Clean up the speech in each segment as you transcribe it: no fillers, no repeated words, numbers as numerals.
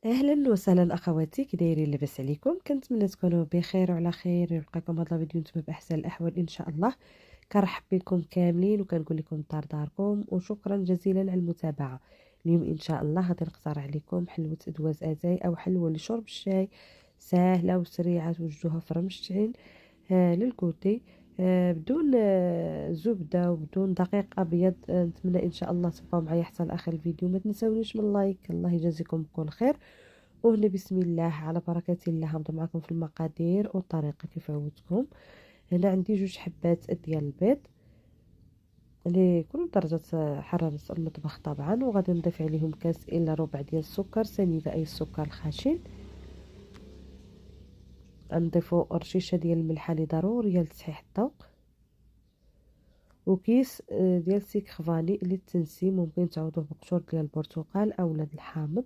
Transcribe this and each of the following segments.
اهلا وسهلا اخواتي، كي دايرين؟ لاباس عليكم؟ كنتمنى تكونوا بخير وعلى خير، ويلقاكم هذا الفيديو نتوما باحسن الاحوال ان شاء الله. كنرحب بكم كاملين وكنقول لكم دار داركم، وشكرا جزيلا على المتابعه. اليوم ان شاء الله غادي نقترح عليكم حلوه ادواز اتاي او حلوه لشرب الشاي، سهله وسريعه توجدوها في رمشتين للكوتي، بدون زبده وبدون دقيق ابيض. نتمنى ان شاء الله تبقاو معايا حتى لاخر الفيديو. ما تنسونيش من لايك، الله يجازيكم بكل خير. وهنا بسم الله على بركة الله غنبدا معكم في المقادير والطريقة كيف عودتكم. هنا عندي 2 حبات ديال البيض لكل درجة حرارة المطبخ طبعا، وغادي نضيف عليهم كاس إلا ربع ديال السكر سنيدة، أي السكر الخشن. نضيفو رشيشة ديال الملحة اللي ضرورية لتصحيح الذوق، وكيس ديال سيكر فاني للتنسيم، ممكن تعوضوه بقشور ديال البرتقال أو الحامض.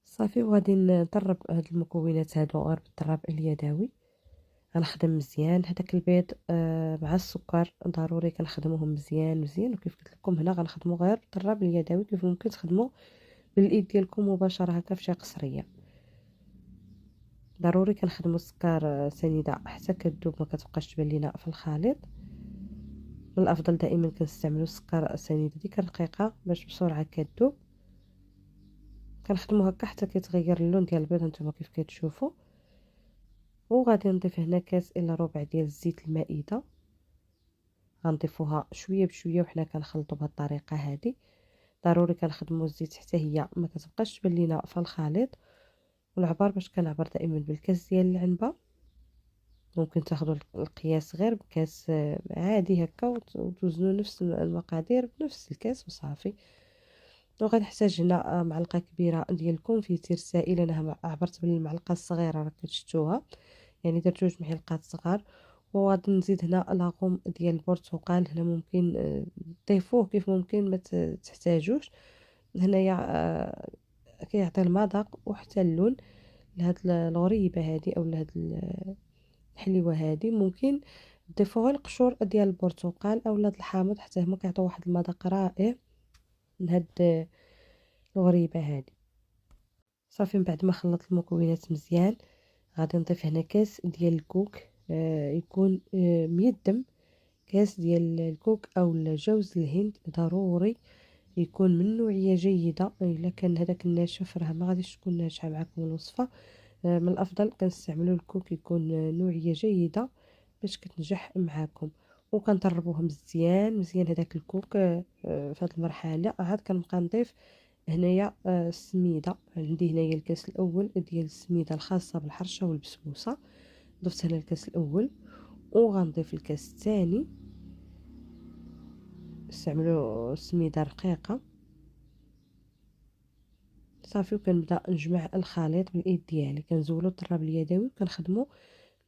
صافي، وغادي نطرب هاد المكونات هادو غير بالطراب اليدوي. غنخدم مزيان هداك البيض مع السكر، ضروري كنخدموهم مزيان مزيان. وكيف قلت لكم هنا غنخدمو غير بالطراب اليدوي، كيف ممكن تخدمو بالايد ديالكم مباشره هكا في شي قصريه. ضروري كنخدمو السكر سنيده حتى كتذوب، ما كتبقاش تبان لينا في الخليط. من الافضل دائما كنستعملو السكر سنيده ديك رقيقه باش بسرعه كتذوب. كنخدمو هكا حتى كيتغير اللون ديال البيض نتوما كيف كتشوفوا. وغادي نضيف هنا كاس الا ربع ديال زيت المائده، غنضيفوها شويه بشويه وحنا كنخلطوا بهذه الطريقه هذه. ضروري كنخدموا الزيت حتى هي ما كتبقاش تبان لينا في الخليط. والعبار باش كنعبر دائما بالكاس ديال العنبه، ممكن تاخذوا القياس غير بكاس عادي هكا وتوزنوا نفس المقادير بنفس الكاس وصافي. وغنحتاج هنا معلقه كبيره ديال الكونفيتير سائل، انا عبرت بالمعلقه الصغيره راه كتشتوها، يعني درت 2 معالق صغار. وغادي نزيد هنا لاغوم ديال البرتقال، هنا ممكن تضيفوه كيف ممكن ما تحتاجوش. هنايا كيعطي المذاق وحتى اللون لهاد الغريبه هذه او لهاد الحليوه هذه. ممكن تضيفوا غير القشور ديال البرتقال او لهاد الحامض، حتى هما كيعطيو واحد المذاق رائع لهاد الغريبه هذه. صافي، من بعد ما خلطت المكونات مزيان غادي نضيف هنا كاس ديال الكوك، يكون ميدم. كاس ديال الكوك او جوز الهند ضروري يكون من نوعيه جيده، الا كان هذاك الناشف راه ما غاديش تكون ناجحه معكم الوصفه. من الافضل كنستعملوا الكوك يكون نوعيه جيده باش كتنجح معاكم. وكنطربوه مزيان مزيان هذاك الكوك. في هذه المرحله عاد كنبقى نضيف هنايا السميده. عندي هنايا الكاس الاول ديال السميده الخاصه بالحرشه والبسبوسه، ضفت هنا الكاس الاول. وغنضيف الكاس الثاني، استعملوا سميده رقيقه. صافي، وكنبدا نجمع الخليط بالايد ديالي، كنزولو الطراب اليدوي وكنخدمو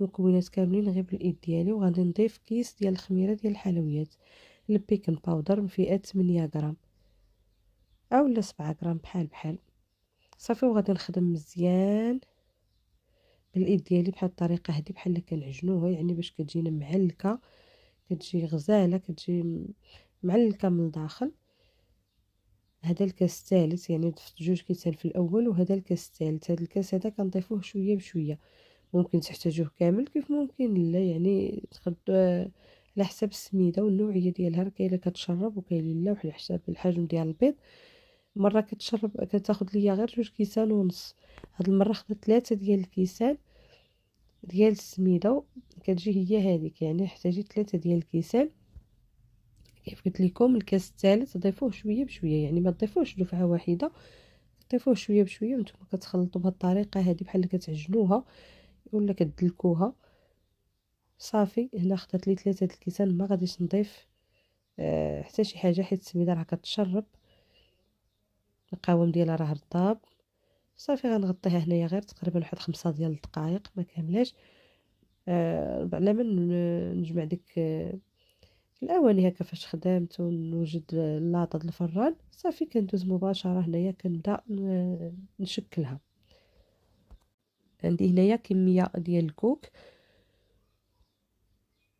المكونات كاملين غير بالايد ديالي. وغادي نضيف كيس ديال الخميره ديال الحلويات، البيكن باودر من فئه 8 غرام او لا 7 غرام بحال بحال. صافي، وغادي نخدم مزيان بالايد ديالي بحال الطريقه هذه، بحال اللي كنعجنوها، يعني باش كتجينا معلكه، كتجي غزاله، كتجي معلكه من الداخل. هذا الكاس الثالث، يعني ضفت 2 كيسان في الاول، وهذا الكاس الثالث. هذا الكاس هذا كنضيفوه شويه بشويه، ممكن تحتاجوه كامل كيف ممكن لا، يعني تاخدوا على حسب السميده والنوعيه ديالها. راه كاين اللي كتشرب وكاين اللي لا، وعلى حسب الحجم ديال البيض. مره كتشرب كتاخد ليا غير 2 كيسان ونص، هاد المره خدت 3 ديال الكيسان ديال السميده، كتجي هي هذيك، يعني احتاجيت 3 ديال الكيسان. كيف قلت لكم الكاس الثالث ضيفوه شويه بشويه، يعني ما تضيفوش دفعه واحده، ضيفوه شويه بشويه. وانتم كتخلطوا بهذه الطريقه هذه بحال اللي كتعجنوها ولا كتدلكوها. صافي، هنا خدت لي 3 د الكيسان، ما غاديش نضيف حتى شي حاجه، حيت السميده راه كتشرب، القوام ديالها راه رطاب. صافي، غنغطيها هنايا غير تقريبا واحد 5 ديال الدقائق، ما كاملاش. على ما نجمع ديك الاواني هكا فاش خدمت ونوجد اللاطه د الفران. صافي، كندوز مباشره هنايا كنبدا نشكلها. عندي هنايا كميه ديال الكوك،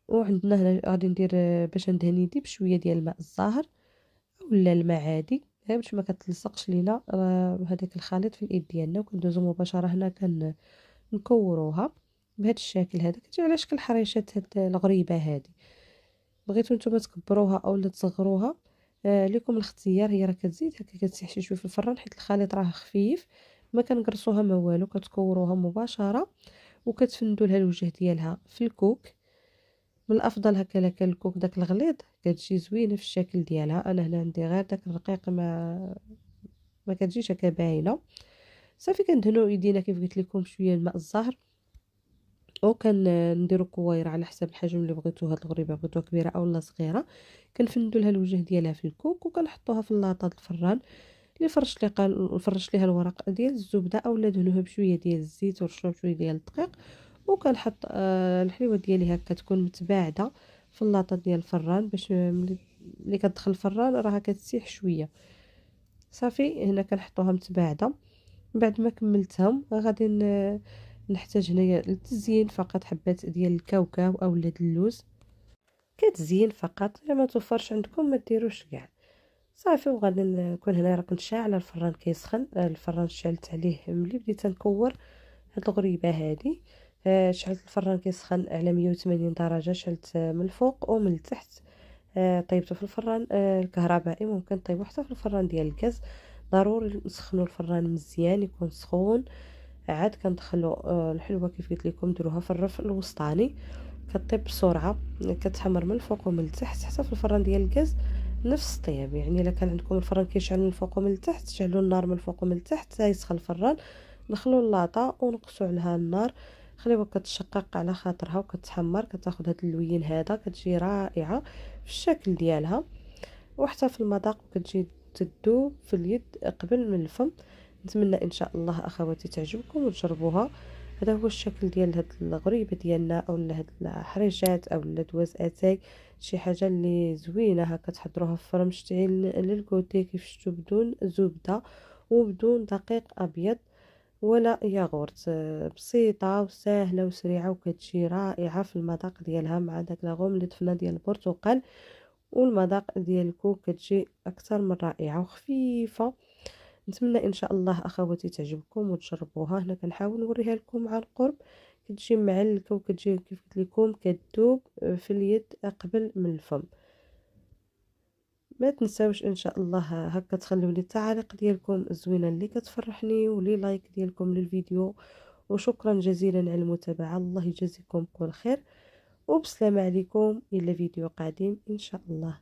وعندنا هنا غادي ندير باش ندهن يدي بشويه ديال الماء الزاهر ولا الماء عادي. باش ما كتلصقش لينا هذاك الخليط في اليد ديالنا، وكندوزو مباشرة هنا نكوروها بهذا الشكل هذا. كتجي على شكل حريشات هاد الغريبة هذه. بغيتو نتوما تكبروها اولا تصغروها، ليكم الاختيار. هي راه كتزيد هكا كتسيح شي شويه في الفران حيت الخليط راه خفيف، ما كنقرصوها ما والو، كتكوروها مباشره وكتفندوا لها الوجه ديالها في الكوك. من الافضل هكا لا كان الكوك داك الغليظ كتجي زوينه في الشكل ديالها. انا هنا عندي غير داك الرقيق، ما كتجيش هكا باينه. صافي كندهنوا ايدينا كيف قلت لكم شويه الماء الزهر، او نديرو كويره على حسب الحجم اللي بغيتو. هاد الغريبه بغيتوها كبيره اولا صغيره، كنفندوا لها الوجه ديالها في الكوك وكنحطوها في اللاطه الفران اللي نفرش ليها الورق ديال الزبده، اولا دهنوها بشويه ديال الزيت ورشوها بشويه ديال الدقيق. وكنحط الحليوه ديالي هكا تكون متباعده في اللاطه ديال الفران، باش ملي كتدخل الفران راها كتسيح شويه. صافي هنا كنحطوها متباعده. بعد ما كملتهم غادي نحتاج هنايا للتزيين فقط حبات ديال الكاوكاو اولا اللوز، كتزين فقط. الا ما توفرش عندكم ما ديروش كاع. صافي وغادي نكون هنا راه كنت شاعله الفران كيسخن. الفران شعلت عليه ملي بديت نكور هاد الغريبه هادي. شعلت الفران كيسخن على 180 درجه، شعلت من الفوق ومن التحت. طيبته في الفران الكهربائي، ممكن طيبو حتى في الفران ديال الغاز. ضروري نسخنوا الفران مزيان يكون سخون. عاد كندخلوا الحلوه كيف قلت لكم ديروها في الرف الوسطاني، كطيب بسرعه، كتحمر من الفوق ومن التحت. حتى في الفران ديال الغاز نفس الطياب. يعني الا كان عندكم الفران كيشعل من الفوق ومن التحت، شعلوا النار من الفوق ومن التحت حتى يسخن الفران. دخلوا اللاطه ونقصوا عليها النار، خليوها كتشقق على خاطرها وكتحمر. كتاخذ هاد اللوين هذا كتجي رائعه في الشكل ديالها، وحتى في المذاق كتجي تذوب في اليد قبل من الفم. نتمنى ان شاء الله اخواتي تعجبكم وتجربوها. هذا هو الشكل ديال هاد الغريبه ديالنا، اولا هاد الحريشات اولا دواز اتاي. شي حاجه اللي زوينه هكا تحضروها في فرن مشتعل للكوتي كيف شفتوا، بدون زبده وبدون دقيق ابيض ولا ياغورت. بسيطه وسهله وسريعه، وكتجي رائعه في المذاق ديالها مع داك لاغوم اللي ضفنا ديال البرتقال. والمذاق ديال الكوك كتجي اكثر من رائعه وخفيفه. نتمنى ان شاء الله اخواتي تعجبكم وتجربوها. هنا كنحاول نوريها لكم عن قرب. كتجي معلكه وكتجي كيف قلت لكم كتذوب في اليد قبل من الفم. ما تنساوش ان شاء الله هكا تخليو لي التعاليق ديالكم الزوينه اللي كتفرحني، ولي لايك ديالكم للفيديو. وشكرا جزيلا على المتابعه. الله يجازيكم كل خير، وبسلامه عليكم الى فيديو قادم ان شاء الله.